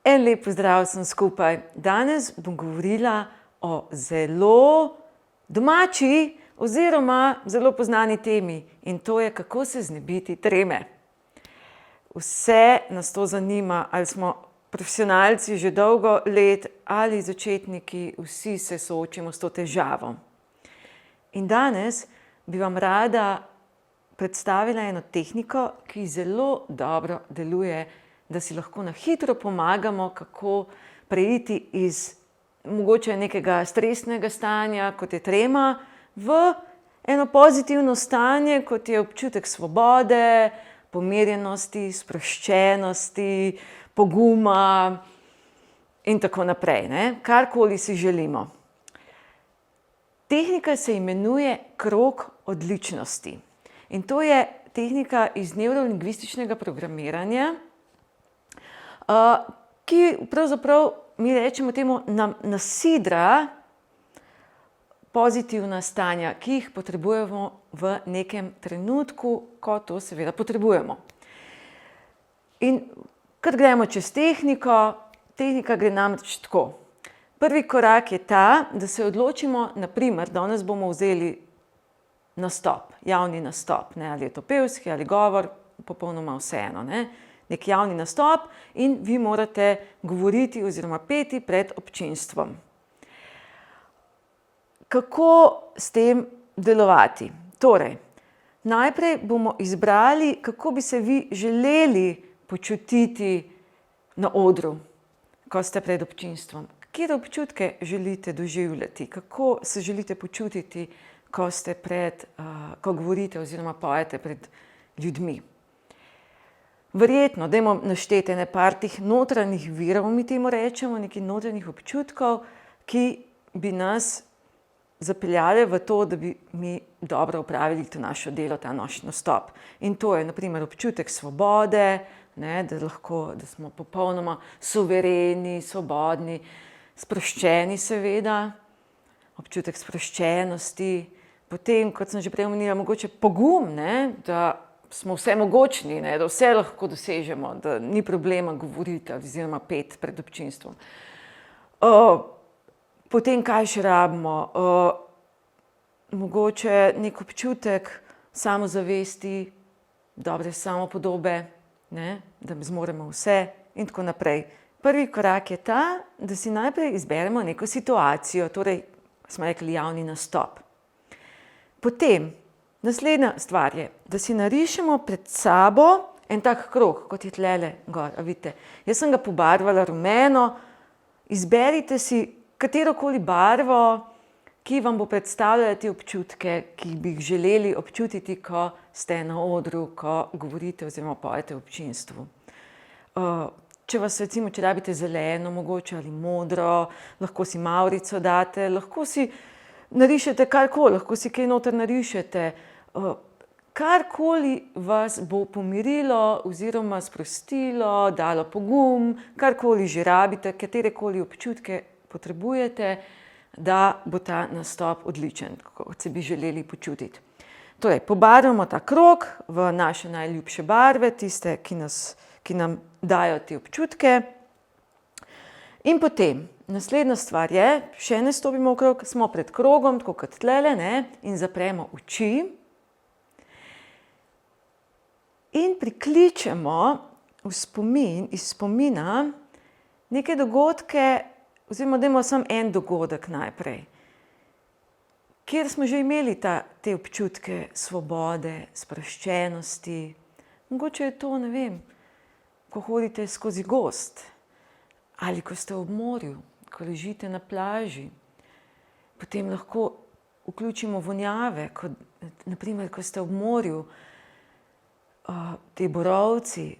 En lep pozdrav vsem skupaj. Danes bom govorila o zelo domači oziroma zelo poznani temi in to je, kako se znebiti treme. Vse nas to zanima, ali smo profesionalci že dolgo let ali začetniki, vsi se soočimo s to težavo. In danes bi vam rada predstavila eno tehniko, ki zelo dobro deluje, da si lahko na hitro pomagamo, kako preiti iz mogoče nekega stresnega stanja, kot je trema, v eno pozitivno stanje, kot je občutek svobode, pomirjenosti, sproščenosti, poguma in tako naprej, ne? Karkoli si želimo. Tehnika se imenuje krog odličnosti. In to je tehnika iz nevrolingvističnega programiranja, ki pravzaprav, mi rečemo temu, nam nasidra pozitivna stanja, ki jih potrebujemo v nekem trenutku, ko to seveda potrebujemo. In kar gremo čez tehniko, tehnika gre namreč tako. Prvi korak je ta, da se odločimo, na primer, danes bomo vzeli nastop, javni nastop, ne, ali je to pevski ali govor, popolnoma vseeno, ne. Nek javni nastop in vi morate govoriti oziroma peti pred občinstvom. Kako s tem delovati? Torej, najprej bomo izbrali, kako bi se vi želeli počutiti na odru, ko ste pred občinstvom. Katere občutke želite doživljati? Kako se želite počutiti, ko govorite oziroma pojete pred ljudmi? Verjetno, dajmo našteti par teh notranjih virov, mi temu rečemo, nekih notranjih občutkov, ki bi nas zapeljali v to, da bi mi dobro opravili to naše delo, ta naš nastop. In to je na primer občutek svobode, ne, da smo popolnoma suvereni, svobodni, sproščeni seveda, občutek sproščenosti, potem, kot sem že prej omenila, mogoče pogum, ne, da smo vsemogočni, ne, da vse lahko dosežemo, da ni problema govoriti oziroma peti pred občinstvom. Potem, kaj še rabimo? Mogoče nek občutek samozavesti, dobre samopodobe, ne, da zmoremo vse in tako naprej. Prvi korak je ta, da si najprej izberemo neko situacijo, torej smo rekli javni nastop. Potem, naslednja stvar je, da si narišemo pred sabo en tak krog, kot je tlele gor, a vidite. Jaz sem ga pobarvala rumeno, izberite si katerokoli barvo, ki vam bo predstavljala te občutke, ki bi jih želeli občutiti, ko ste na odru, ko govorite oziroma pojete v občinstvu. Če rabite zeleno mogoče ali modro, lahko si mavrico date, lahko si narišete karkoli, lahko si kaj noter narišete. Karkoli vas bo pomirilo oziroma sprostilo, dalo pogum, karkoli že rabite, katerekoli občutke potrebujete, da bo ta nastop odličen, kot se bi želeli počutiti. Torej, pobarvamo ta krog v naše najljubše barve, tiste, ki nam dajo te občutke. In potem, naslednja stvar je, še ne stopimo okrog, smo pred krogom, tako kot tlele, ne, in zapremo oči. In prikličemo v spomin, iz spomina neke dogodke, oziroma dajmo samo en dogodek najprej, kjer smo že imeli te občutke svobode, sproščenosti. Mogoče je to, ne vem, ko hodite skozi gozd ali ko ste ob morju, ko ležite na plaži. Potem lahko vključimo vonjave, na primer, ko ste ob morju, te borovci,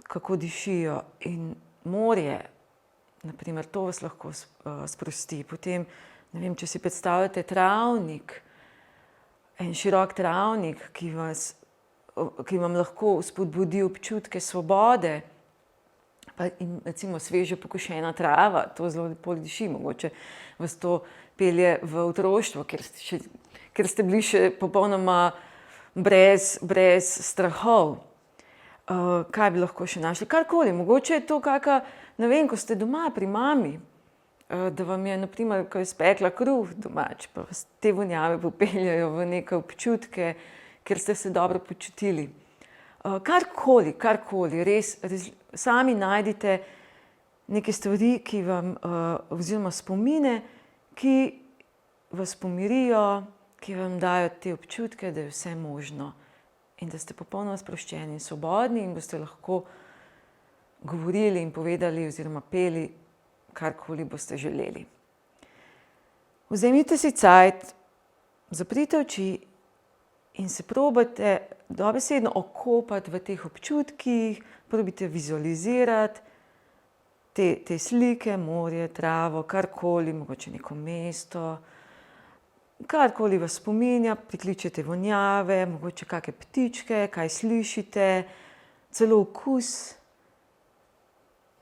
kako dišijo, in morje, na primer, to vas lahko sprosti. Potem, ne vem, če si predstavljate travnik, en širok travnik, ki vam lahko spodbudi občutke svobode, in recimo sveže pokošena trava, to zelo lepo diši, mogoče vas to pelje v otroštvo, ker ste bili še popolnoma brez strahov. Kaj bi lahko še našli? Karkoli, mogoče je to kakšna ne vem, ko ste doma pri mami, da vam je, na primer, ko je spekla kruh domač, pa vas te vonjave popeljajo v neke občutke, kjer ste se dobro počutili. Karkoli, res sami najdite neke stvari, ki vam, oziroma spomine, ki vas pomirijo, ki vam dajo te občutke, da je vse možno in da ste popolnoma sproščeni in svobodni in boste lahko govorili in povedali oziroma peli, karkoli boste želeli. Vzemite si cajt, zaprite oči in se probajte dobesedno okopati v teh občutkih, probajte vizualizirati te slike, morje, travo, karkoli, mogoče neko mesto, karkoli vas spominja, prikličete vonjave, mogoče kakšne ptičke, kaj slišite, celo okus,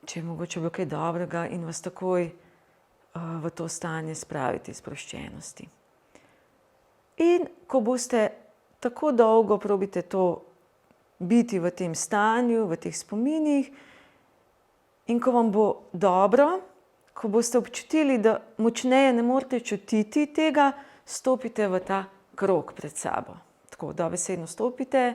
če je mogoče bilo kaj dobrega in vas takoj v to stanje spraviti sproščenosti. In ko boste tako dolgo probite to biti v tem stanju, v teh spominih, in ko vam bo dobro, ko boste občutili, da močneje ne morete čutiti tega, stopite v ta krog pred sabo. Tako, dobesedno stopite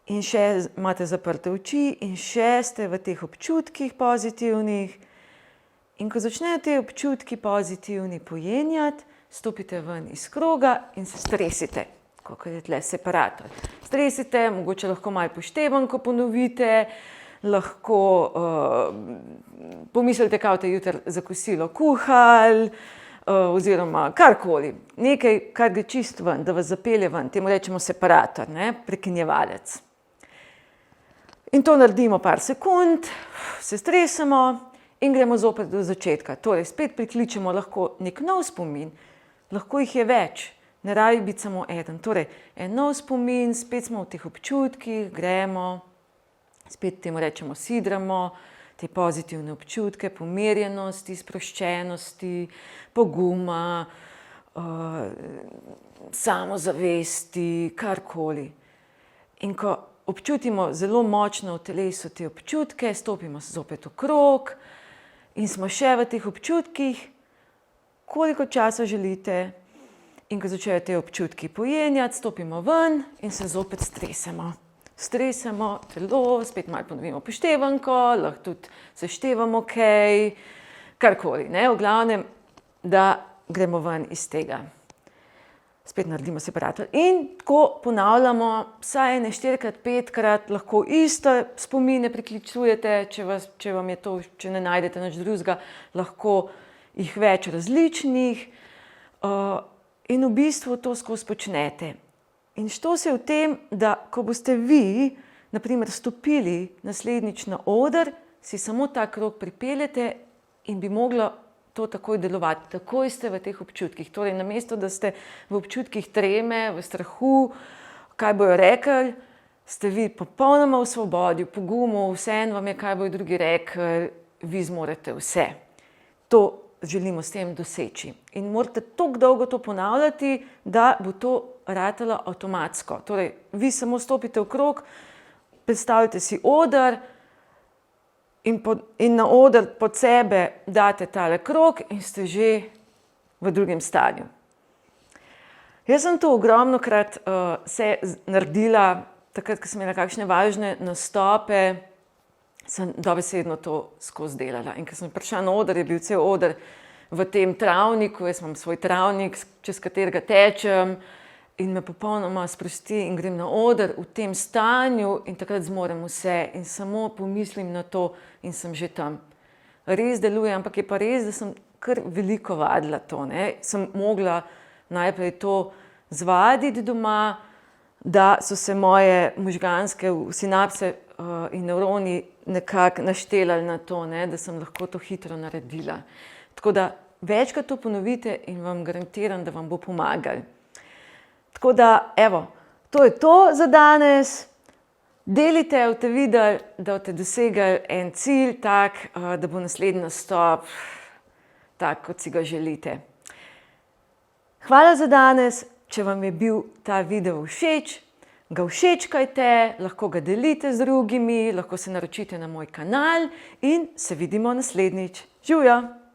in še imate zaprte oči in še ste v teh občutkih pozitivnih. In ko začnejo te občutki pozitivni pojenjati, stopite ven iz kroga in se stresite, kakor je tle separator. Stresite, mogoče lahko malo poštevanko ponovite, lahko pomislite, kaj boste jutri za kosilo kuhali, oziroma karkoli. Nekaj, kar gre čisto ven, da vas zapelje ven. Temu rečemo separator, prekinjevalec. In to naredimo par sekund, se stresemo in gremo zopet do začetka. Torej, spet prikličemo lahko nek nov spomin, lahko jih je več, ne rabi biti samo eden. Torej, en nov spomin, spet smo v teh občutkih, gremo, spet temu rečemo sidramo, te pozitivne občutke, pomirjenosti, sproščenosti, poguma, samozavesti, karkoli. In ko občutimo zelo močno v telesu te občutke, stopimo zopet v krog in smo še v teh občutkih, koliko časa želite. In ko začnejo te občutki pojenjati, stopimo ven in se zopet stresemo. Stresemo telo, spet malo ponovimo poštevanko, lahko tudi seštevamo kaj, karkoli. V glavnem, da gremo ven iz tega. Spet naredimo separator. In tako ponavljamo vsaj 4-krat, 5-krat, lahko iste spomine priklicujete, če vam je to, če ne najdete nič drugega, lahko jih več različnih. In v bistvu to skozi počnete. In što se v tem, da ko boste vi, na primer, stopili naslednjič na oder, si samo ta krog pripeljete in bi moglo to takoj delovati. Takoj ste v teh občutkih. Torej, namesto, da ste v občutkih treme, v strahu, kaj bojo rekli, ste vi popolnoma v svobodi, v pogumu, vseeno vam je, kaj bojo drugi rekli, vi zmorete vse. To želimo s tem doseči. In morate toliko dolgo to ponavljati, da bo to ratalo avtomatsko. Torej, vi samo stopite v krog, predstavljate si oder in na oder pod sebe date tale krog in ste že v drugem stanju. Jaz sem to ogromnokrat naredila, takrat, ko sem imela kakšne važne nastope, sem dobesedno to skozi delala. In ko sem prišla na oder, je bil cel oder v tem travniku, jaz imam svoj travnik, čez katerega tečem in me popolnoma sprosti in grem na oder v tem stanju in takrat zmorem vse in samo pomislim na to in sem že tam. Res deluje, ampak je pa res, da sem kar veliko vadila to. Sem mogla najprej to zvaditi doma, da so se moje možganske sinapse in nevroni nekako naštelali na to, da sem lahko to hitro naredila. Tako da večkrat to ponovite in vam garantiram, da vam bo pomagali. Tako da, evo, to je to za danes. Delite, boste videli, da boste dosegli en cilj tak, da bo naslednji nastop tak, kot si ga želite. Hvala za danes. Če vam je bil ta video všeč, ga všečkajte, lahko ga delite z drugimi, lahko se naročite na moj kanal in se vidimo naslednjič. Živjo!